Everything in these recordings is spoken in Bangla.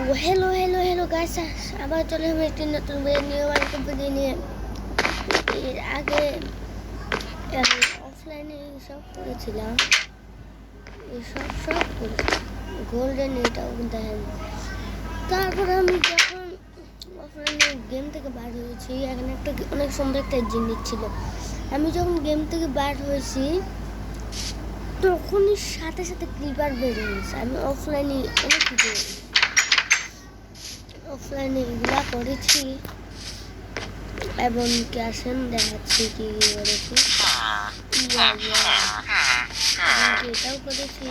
হ্যালো গাইস, আবার চলে আমি একটি নতুন নিউ ভিডিও নিয়ে। এর আগে আমি অফলাইনে সব করেছিলাম, সব করেছিলাম, গোল্ডেন এটাও দেখেন। তারপর আমি যখন অফলাইনে গেম থেকে বার হয়েছি, এখানে একটা অনেক সুন্দর একটা জিনিস ছিল। আমি যখন গেম থেকে বার হয়েছি তখনই সাথে সাথে ক্লিপার বের হয়েছে। আমি অফলাইনে অনেক কিছু অফলাইনে এগুলা করেছি এবং ক্যাশন দেখাচ্ছি কি করেছি, এটাও করেছি।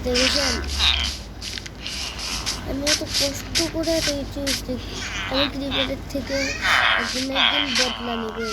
দেখেছেন আমি এত কষ্ট করে দেখি, আমি ক্রিকেটের থেকে একদিন বদলা নেবে।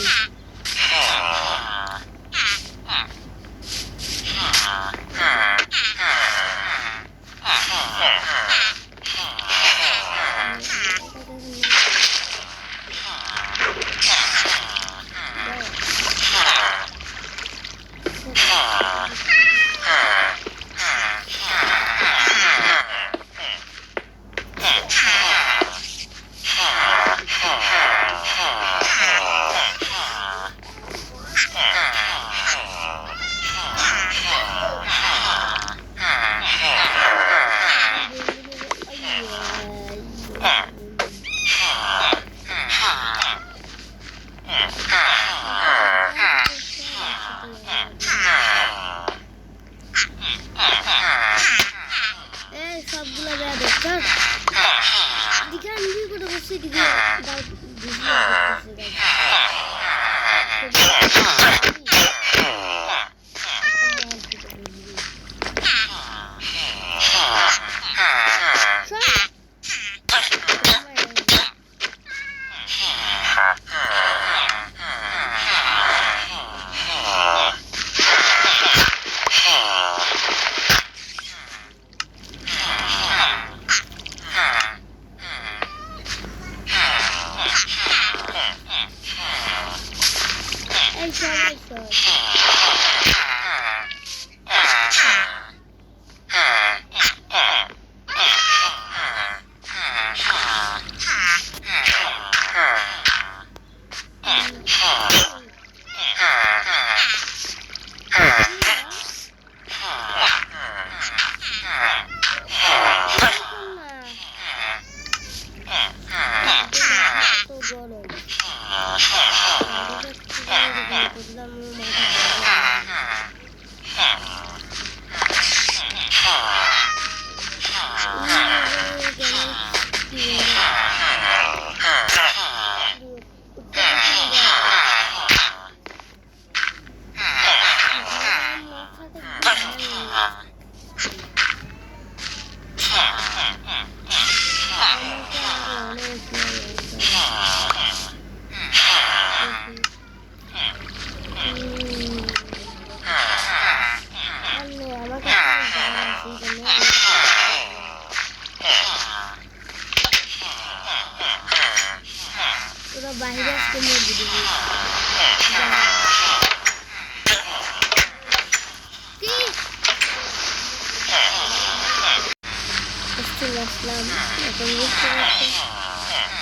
আসলাম, এখন বুঝতে পারছি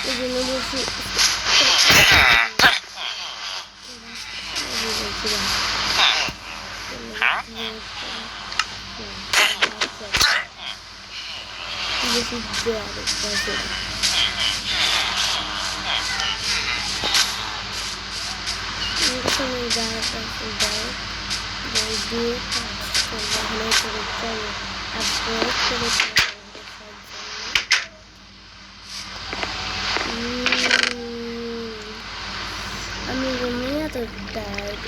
এই জন্য বলছি বেশি আমি এমনি এত টায়ার্ড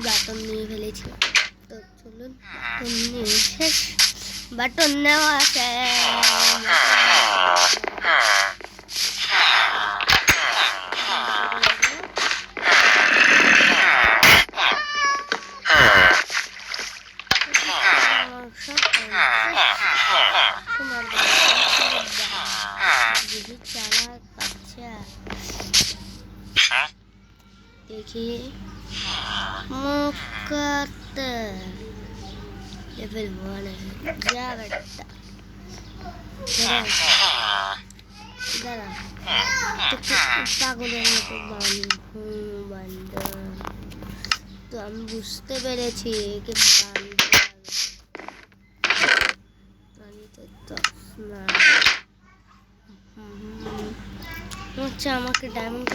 বাটন নিয়ে ফেলেছিলাম। তো চলুন শেষ বাটন নেওয়া আছে। চালাক বাচ্চা দেখি মুখাতে লেভেল 1 যা বেটা দাঁড়া পাগলের মতো বান্ধব। তো আমি বুঝতে পেরেছি কি আচ্ছা আমাকে ডায়মন্ড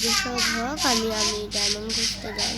যেসব হোক আমি ডায়মন্ড খুঁজতে যাই।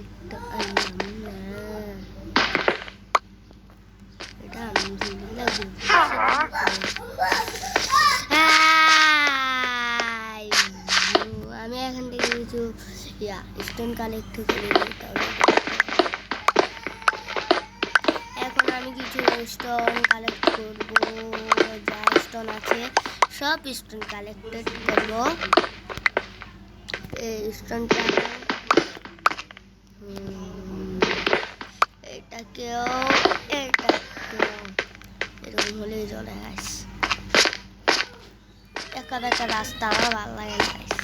কালেক্ট আনলাম না, এটা আমি আমি এখান থেকে কিছু স্টোন কালেক্ট করে নিই। এখন আমি কিছু স্টোন কালেক্ট করবো, যা স্টোন আছে সব স্টোন কালেক্টেড করবো। এই স্টোনটা এটাকেও এরকম হলেই চলে গাইস। একা একা রাস্তা আমার ভালো লাগে না গাইস,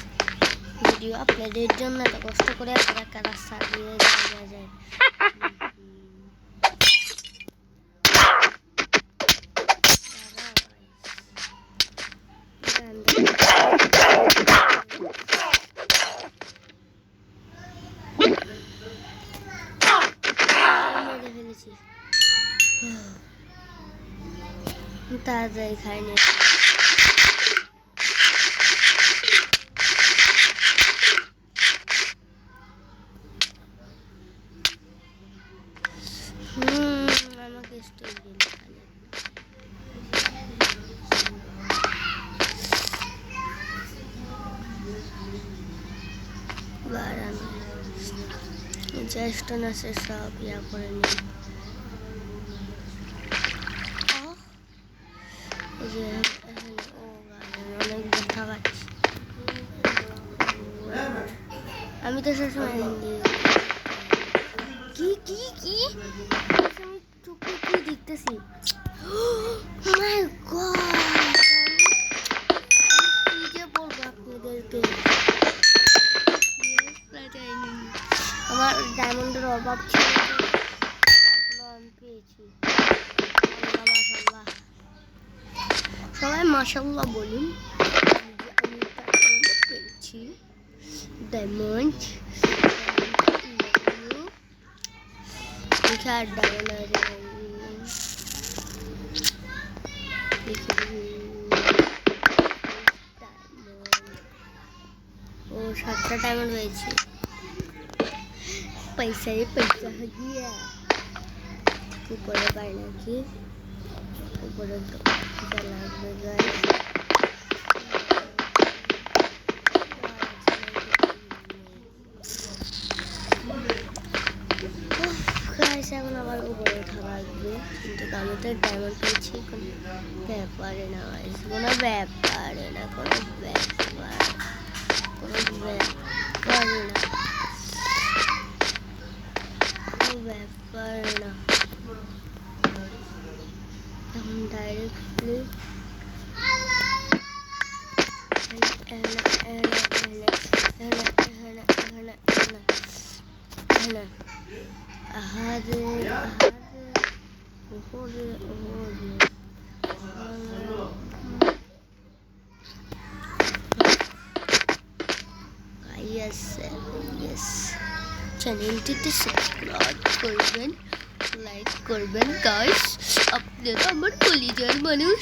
ভিডিও আপনাদের জন্য এত কষ্ট করে একা রাস্তা দিয়ে যাওয়া যায়। তাড়াতাড়ি খাইনি। আমাকে স্টোর দিন খালি। যা স্টোন আছে সব ইয়া করে নিই। অনেক ব্যথা পাচ্ছি আমি তো সবসময় হিন্দি কি আমি চোখে কি দেখতেছি। মাই গড, কি যে বলবো আপনাদেরকে, আমার ডায়মন্ডের অভাব ছিল, তারপরে আমি পেয়েছি। মাশাআল্লাহ, সবাই মাশাআল্লাহ বলুন। আমি পেয়েছি ডায়মন্ড, ও 7টা ডায়মন্ড হয়েছে। পয়সা গিয়া উপরে পাই নাকি, উপরে তো লাগবে গাইস। এখন আবার উপরে ওঠা লাগবে, কিন্তু আমি তো ডায়মন্ড পেয়েছি, কোনো ব্যাপারে না গাইস, কোনো ব্যাপারে না, কোনো ব্যাপার না। এখন ডাইরেক্টলি চ্যানেলটিতে সাবস্ক্রাইব করবেন, লাইক করবেন গাইস। আপনারা আমার কলিজার মানুষ,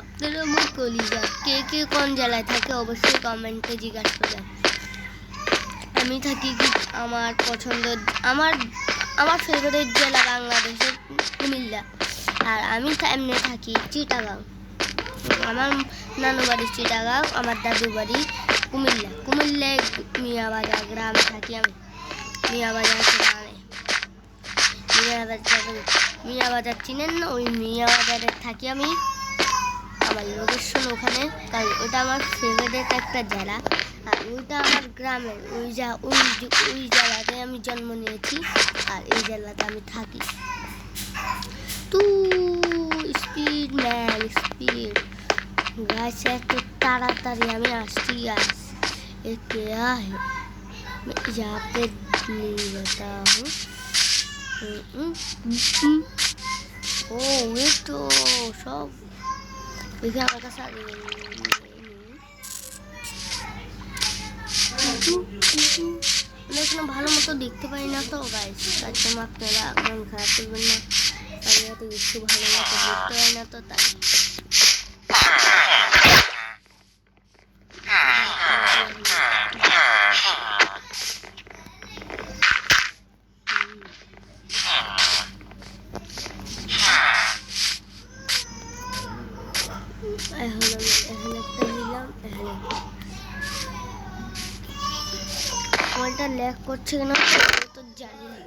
আপনারা আমার কলিজা। কে কে কোন জেলায় থাকে অবশ্যই কমেন্টে জিজ্ঞাসা করবেন। আমি থাকি কি আমার পছন্দ, আমার ফেভারিট জেলা বাংলাদেশের কুমিল্লা, আর আমি এমনি থাকি চিটাগাং। আমার নানু বাড়ি চিটাগাং, আমার দাদু বাড়ি কুমিল্লায় মিয়াবাজার গ্রামে থাকি আমি। মিয়াবাজার গ্রামে, মিয়াবাজার চিনেন না? ওই মিয়াবাজারে থাকি আমি, আমার লোকেশন ওখানে, কারণ ওটা আমার ফেভারিট একটা জেলা, আর ওইটা আমার গ্রামের ওই জেলাতে আমি জন্ম নিয়েছি, আর এই জেলাতে আমি থাকি। তো স্পিড ম্যান স্পিড গাছ, এত তাড়াতাড়ি আমি আসছি গাছ। ये क्या है, मैं यहाँ पे नहीं बताऊँ। ओ ये तो सब देखिए हमारे साथ এখানে ভালো মতো দেখতে পাই না তো গাইস, তার জন্য আপনারা মন খারাপ করবেন না, আমি এত কিছু ভালো মতো দেখতে পাই না তো তাই। গেমটা ল্যাগ করছে কেন তো জানি না।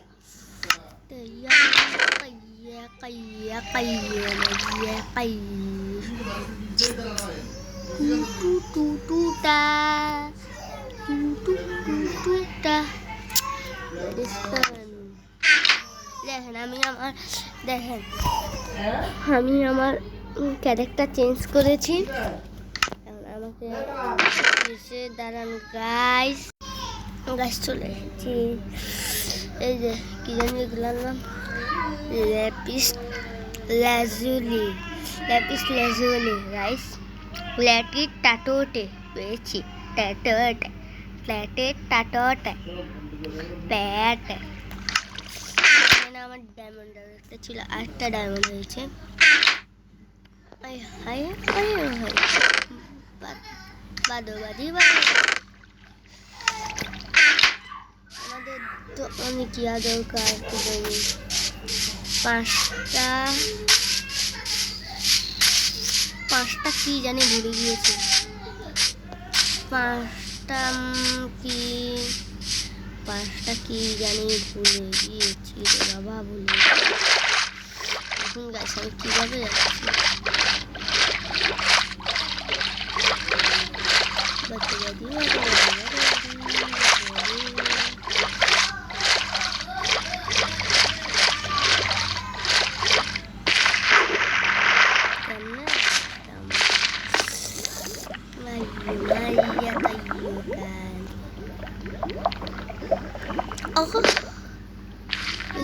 আমি আমার ক্যারেক্টার চেঞ্জ করেছি। আমাকে এসে দাঁড়ান গাইস চলে এসেছি। এই যে কি জানি এগুলার নাম, ল্যাপিস লাজুলি গাইস। প্ল্যাটেড টাটোটে পেয়েছি, প্ল্যাটেড টাটোটে প্ল্যাট। মানে আমার ডায়মন্ড একটা ছিল, আরেকটা ডায়মন্ড হয়েছে। আমাদের তো অনেক ইয়া দরকার, কি জানি পাঁচটা কি জানি ভুলে গিয়েছি। পাঁচটা কি জানি ভুলে গিয়েছি রে বাবা, ভুলে। এখন গাছ আমি কিভাবে যাচ্ছি?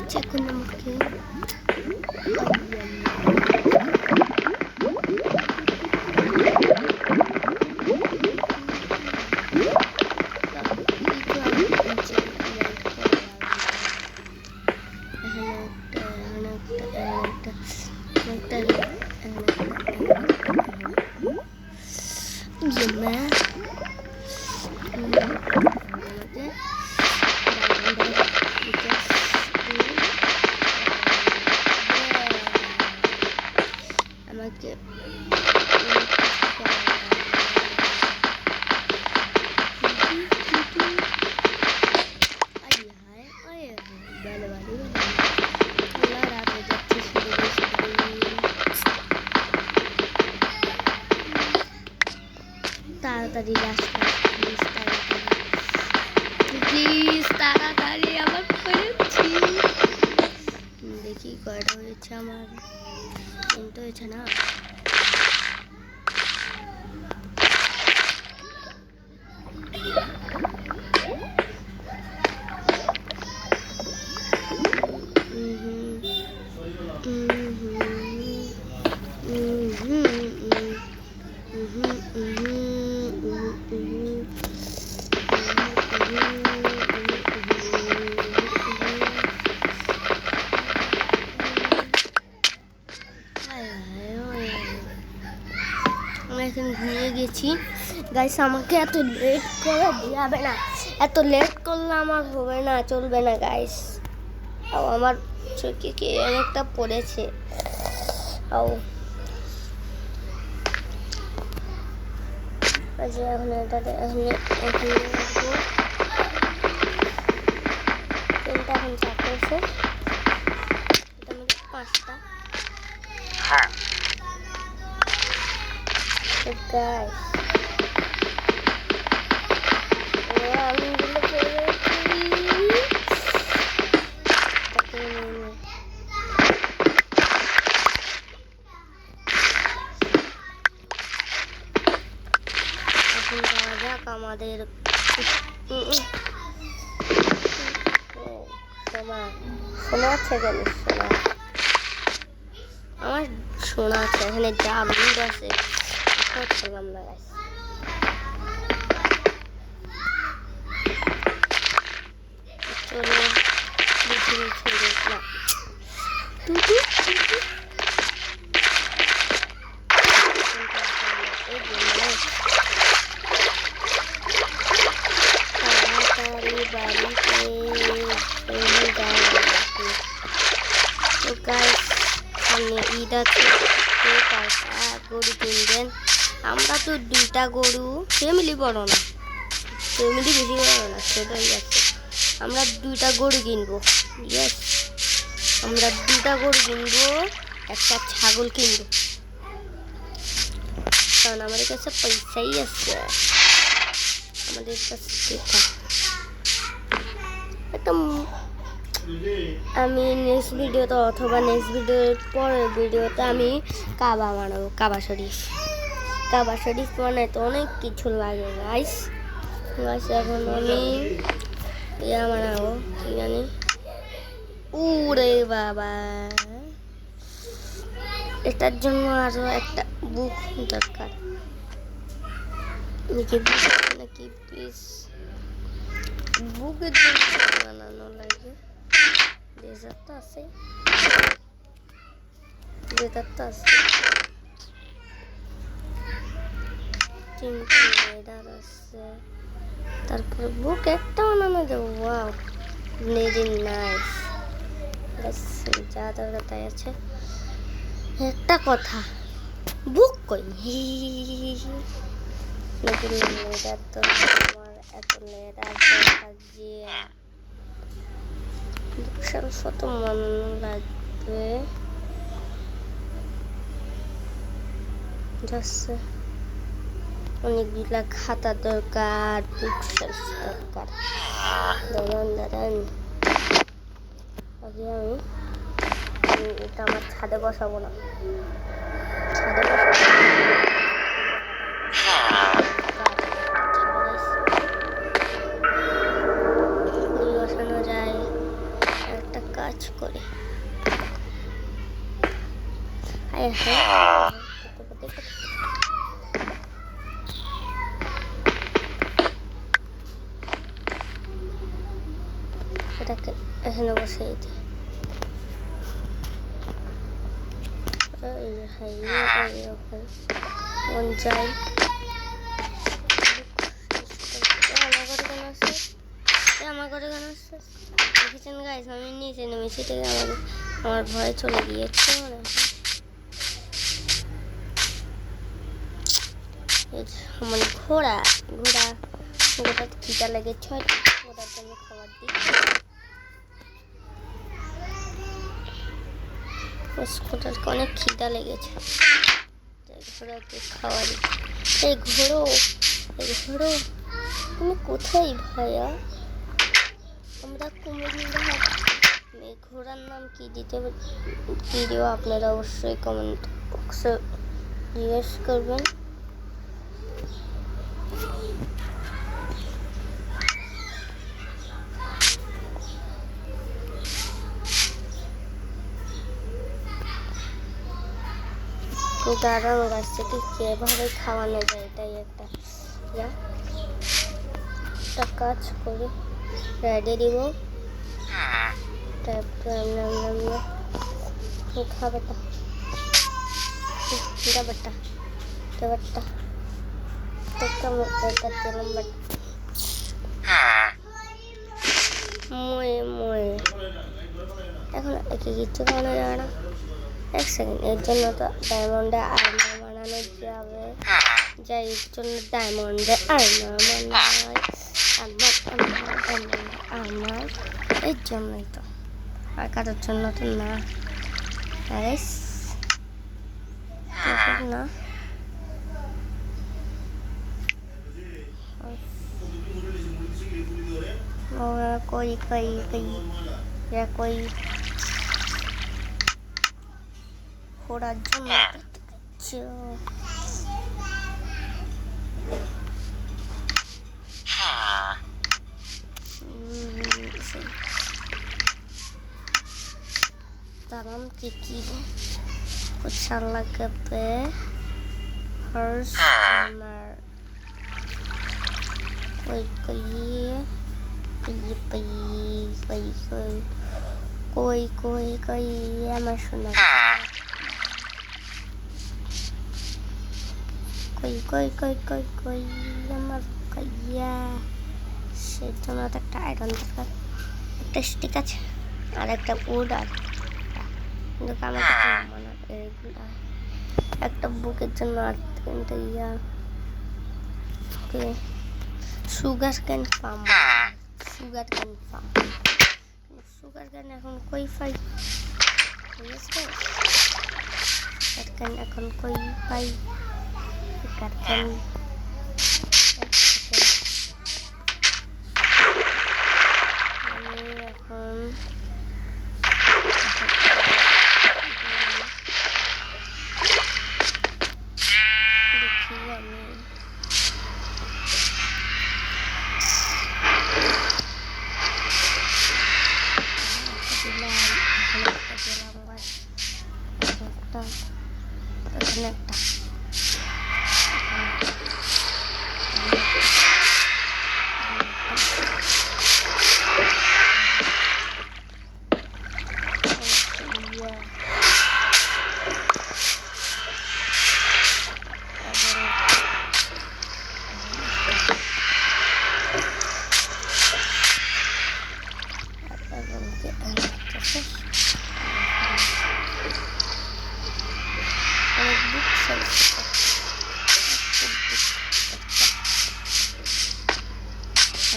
Cek nama ke. তাড়াতাড়ি প্লিজ তাড়াতাড়ি আমার পেয়েছি। দেখি কয়টা হয়েছে আমার, কিন্তু হয়েছে না। ঘুমিয়ে গেছি গাইস। আমাকে এত লেট করে যাবে না, এত লেট করলে আমার হবে না, চলবে না গাইস। আমার চোখে কি অনেকটা পড়েছে। এখন এটাতে এখন চারটে এসে পাঁচটা guys. I'm gonna play it. এখন যাওয়া যাক আমাদের শোনা আছে কেন? আমার শোনা আছে, এখানে জামরুদ আছে। করছিলাম না গাইস। চলো নিচে দেখলাম তাড়াতাড়ি বাড়িতে তো গাইস, সামনে ঈদ আছে, গরু কিনবেন। আমরা তো 2টা গরু, ফ্যামিলি বড় না, ফ্যামিলি বেশি বড় না, ছোটই আছে। আমরা 2টা গরু কিনবো। ইয়েস, আমরা 2টা গরু কিনবো, একটা ছাগল কিনবো, কারণ আমাদের কাছে পয়সাই আছে। আমাদের কাছে একটা আমি নেক্সট ভিডিওতে অথবা নেক্সট ভিডিওর পরের ভিডিওতে আমি কাবা বানাবো। কাবা শরীফ বানাইতে অনেক কিছু লাগে গাইস। এখন আমি বানাবো, কি জানি, উরে বাবা, এটার জন্য আরো একটা বুক দরকার নাকি পিস বুকের জন্য বানানো লাগে। লেজার তো আছে, তিনটা লেদার আছে, তারপরে বুক একটা বানানো যাবে। Wow, very nice. যা দরকার তাই আছে। একটা কথা, বুক কই? লেদার তো আমার এত লেদার দরকার যে কত বানানো লাগবে। অনেকগুলা খাতা দরকার, বুকশেলফ দরকার। দাঁড়ান আগে আমি এটা আমার ছাদে বসাবো না, ছাদে বসানো যায়। একটা কাজ করে এটাকে এখানে বসিয়ে দিই। আমার ঘরে কেন আসছে দেখেছেন গাইস? আমি নিচে নেমেছি, ঠিক আছে, আমার ভয় চলে গিয়েছে। মানে ঘোড়ার খিদা লেগেছে, ঘোড়ার জন্য খাবার দিই। ঘোড়াকে অনেক খিদা লেগেছে, ঘোড়াকে খাওয়া দিই। এই ঘোড়ো তুমি কোথায় ভাইয়া? আমরা কুমিল্লা। এই ঘোড়ার নাম কি দিও আপনারা অবশ্যই কমেন্ট বক্সে জিজ্ঞেস করবেন। দাঁড়ানো গাছ থেকে কিভাবে খাওয়ানো যায়, এটাই একটা কাজ করি। রেডি দিব, তারপর খাবারটা এখন একে কিচ্ছু খাওয়ানো যাবে না। এক সেকেন্ড, এর জন্য তো ডায়মন্ডে আর্মার বানানো যাবে, যাই এর জন্য ডায়মন্ডে আর্মার বানাই। আমার এর জন্যই তো, আর কারোর জন্য তো না। না कोई ঘোড়ার জন্য dalam kiki besar lagabe harus benar koi আমার শোনা কই আমার কাইয়া সেজন্য তো একটা আয়রন দরকার, একটা স্টিক আছে আর একটা উড আর কিন্তু আমাকে মানে এইগুলা একটা বুকের জন্য আর তিনটে সুগার ক্যান পাম সুগার কেন ফার্ম। সুগার কেন এখন কই পাই? সুগার কেন এখন কই পাই? সুগার কেন এখন দেখি আমি একটা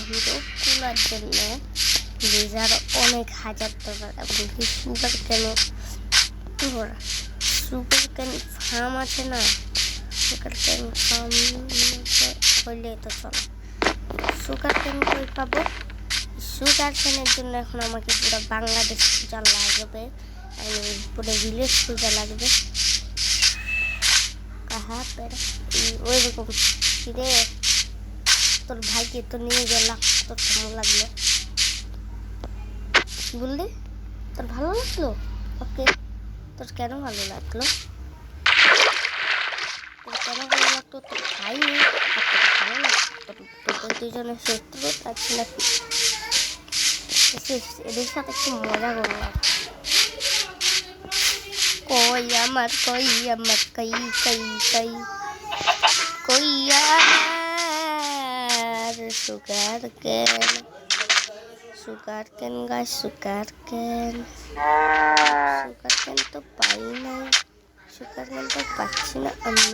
হিরো কুলার জন্য লেজার অনেক হাজার টাকা এবং সুগার কেন সুগার কেন ফার্ম আছে না, সুগার কেন ফার্ম হইলে তো চলো। সুগার কেন কই পাবো? সুগার কেনের জন্য এখন আমাকে পুরো বাংলাদেশ খোঁজা লাগবে, পুরো ভিলেজ খোঁজা লাগবে। ওই রকম রে তোর ভাইকে তো নিয়ে গেলাম, তোর কেমন লাগলো? কি বললি? তোর ভালো লাগলো? ওকে, তোর কেন ভালো লাগলো? তোর কেন ভালো লাগতো? তোর ভাই নেই আর তোর ভালো লাগতো? তোদের দুজনের শত্রু আছে নাকি? এদের সাথে একটু মজা করলাম। কই আমার কই আমার কই কই কই কই আর সুগার কেন, সুগার কেন গাছ, সুগার কেন, সুগার কেন তো পাই নাই, সুগার কেন তো পাচ্ছি না আমি,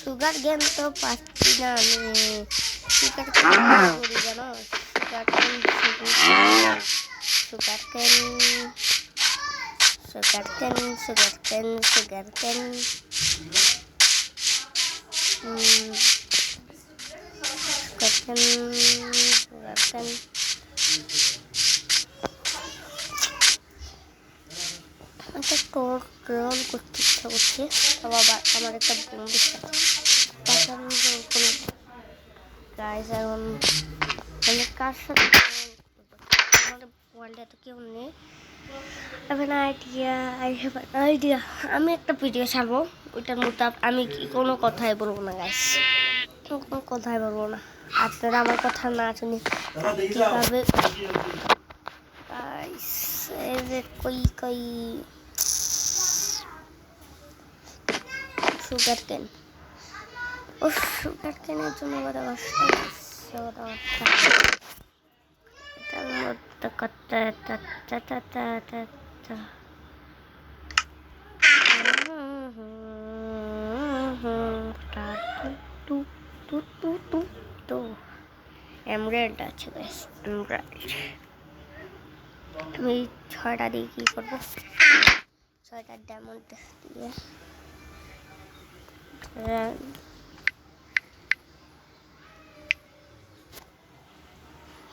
সুগার কেন তো পাচ্ছি না আমি। সুগার কেন করি জানো? সুগার কেন সুগার কেন sugar cane, sugar cane, sugar cane. Sugar cane, sugar cane. একটা ট্রল করতে ইচ্ছা করছে, আবার আমার একটা বন্ধু গাইজ এখন কার সাথে আমাদের ওয়ার্ল্ডে তো কেউ নেই। আইডিয়া আমি একটা ভিডিও ছাড়বো, ওইটার মধ্যে আমি কোনো কথাই বলবো না গাইস, কোনো কথাই বলবো না। আপনারা আমার কথা না শুনি কীভাবে কই কই সুগার কেন, ও সুগার কেনের জন্য এমব্রয়েড আছে বেশ, এমব্রয়েড আমি 6টা দিয়ে কি করবো? 6টা ডায়মন্ড দিয়ে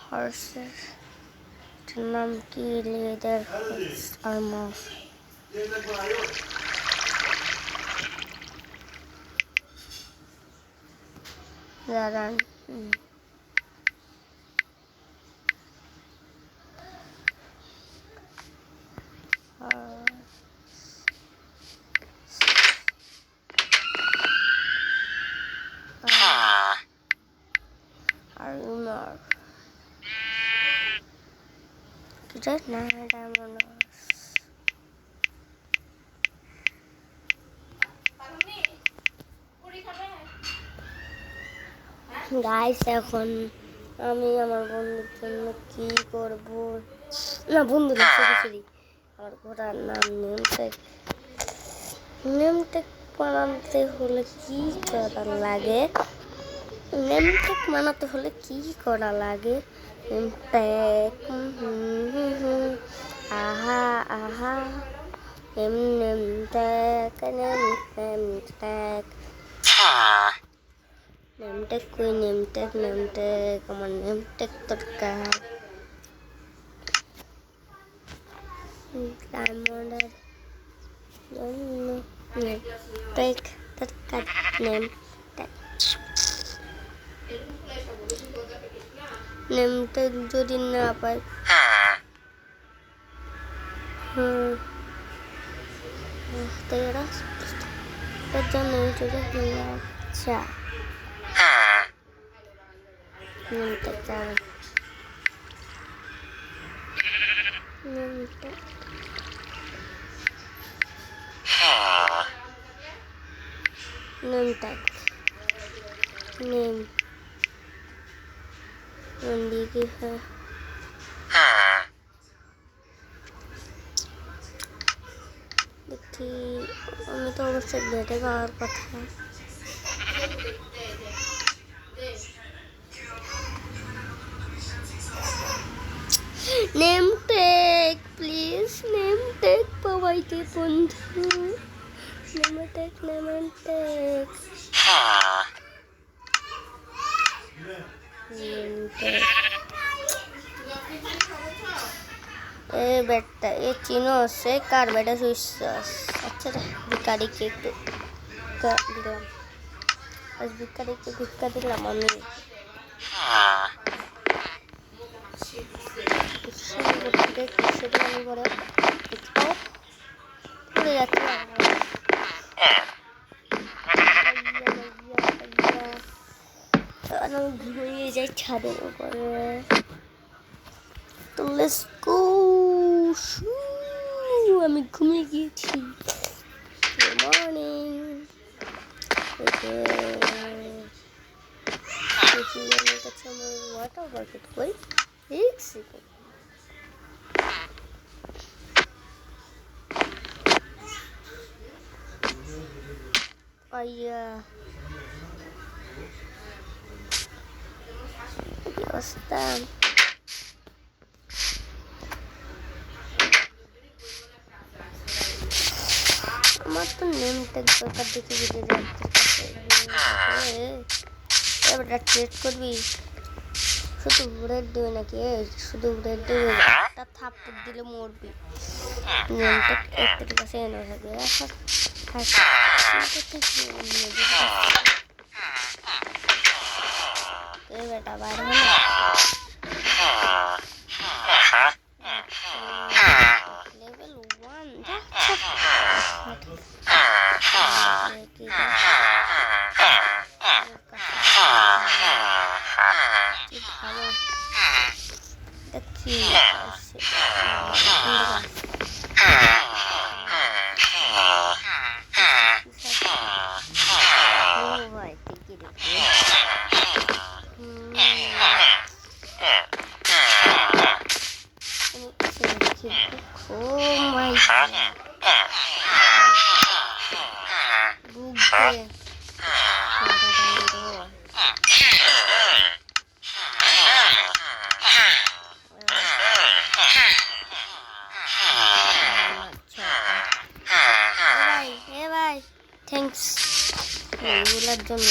হর্সের নাম কি? Leather armour. দাঁড়ান, আর্মার না ডায়মন্ড। গাইস এখন আমি আমার বন্ধুর জন্য কি করব? না বন্ধু না, সরি আমার ঘোড়ার নাম নেমটেক। নেমটেক বানাতে হলে কি করা লাগে? নেমটেক বানাতে হলে কি করা লাগে? নেমটেক আহা আহা নেমটেক নেমটেক নেমটেক কই নেমটেক নেমটেক আমার নেমটেক দরকার। ডায়মন্ডের জন্য নেমটেক দরকার নেমটেক। নেমটেক যদি না পাই এর জন্য আচ্ছা নেমটেক যাবে নেমটেক নেমটেক নেম দিকে হয় দেখি আমি তো অবশ্যই বেটে পাওয়ার কথা। নেমটেক প্লিজ নেমটেক পাওয়াইতে বন্ধু নেমটেক নেমটেক ए बेटा ये चीनो से कार बेटा स्विच अच्छा भिखारी के दिलाम बस भिखारी के भिक्का दिलाम আমি ঘুমিয়ে যাই ছাদের উপরে। তো লেটস গো আমি ঘুমিয়ে গিয়েছি। গুড মর্নিং আমার কাছে আমার ওয়াটার বাকেট কই এক সেকেন্ড আইয়া কি অবস্থা। আমার তো নেমটেক দরকার দেখে বুঝে যাচ্ছে এবার ট্রেড করবি শুধু রেড দেবে নাকি শুধু রেড দেবে একটা থাপ্পড় দিলে মরবি নেমটেক একটু কাছে এনে থাকবে বেটা বাইরে হলো level 1 ভালো দেখছি oh my god bugge hey bye thanks এগুলোর জন্য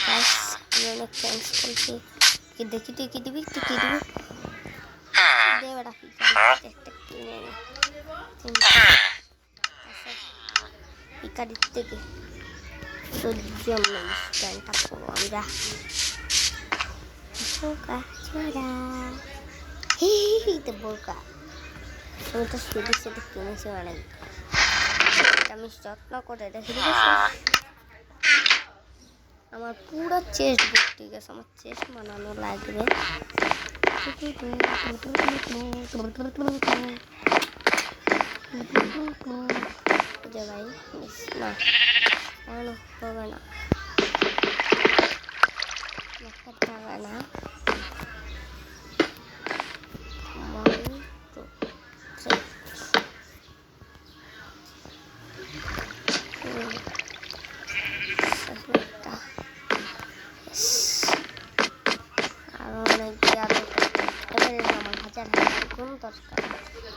guys আমি অনেক থ্যাঙ্কস বলছি। কি দেখি তুই কি দিবি তুই কি দিবি দে বেটা একটা কিনে নে পিকারির থেকে সহ্য নেই স্ট্যান্ডটা করবো আমরা বোকা ছোড়া বোকা আমি তো শুধু সেটা কিনেছি অনেক আমি যত্ন করে রেখে দিয়েছি। আমার পুরো চেস্ট ভর্তি গেছে আমার চেস্ট বানানো লাগবে যে ভাই না কেন হবে না হবে না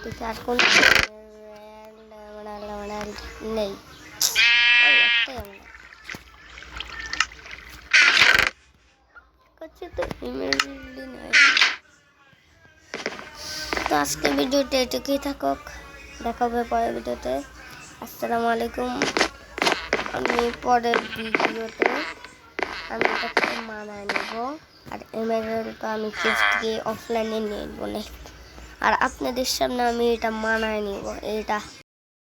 দেখি আর কোন নেই। ওই একটাই আমরা করছি তো ইমেলই নাই। তো আজকে ভিডিওটা এটুকুই থাকুক, দেখা হবে পরের ভিডিওতে। আসসালামু আলাইকুম। আমি পরের ভিডিওতে আমি এটাকে মানায় নেব, আর এমএলটা আমি চেস্ট থেকে অফলাইনে নিয়ে নেব, আর আপনাদের সামনে আমি এটা মানায় নিব। এটা